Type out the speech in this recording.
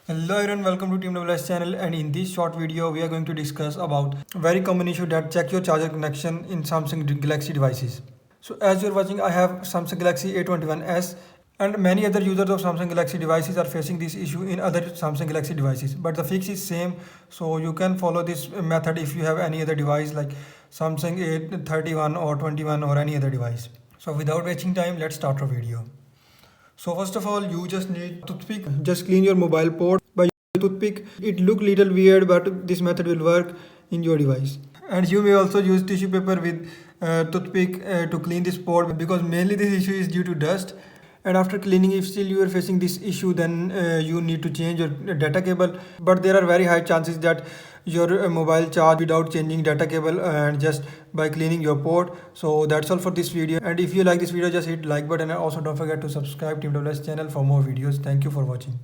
Hello everyone, welcome to Team WS channel, and in this short video we are going to discuss about a very common issue that check your charger connection in Samsung Galaxy devices. So as you're watching, I have Samsung Galaxy A21s, and many other users of Samsung Galaxy devices are facing this issue in other Samsung Galaxy devices, but the fix is same. So you can follow this method if you have any other device like Samsung A31 or 21 or any other device. So without wasting time, let's start our video. So first of all, you just need toothpick. Just clean your mobile port by toothpick. It look little weird, but this method will work in your device. And you may also use tissue paper with toothpick to clean this port, because mainly this issue is due to dust. And after cleaning, if still you are facing this issue, then you need to change your data cable. But there are very high chances that your mobile charge without changing data cable and just by cleaning your port. So that's all for this video, and if you like this video, just hit like button, and also don't forget to subscribe Team WS channel for more videos. Thank you for watching.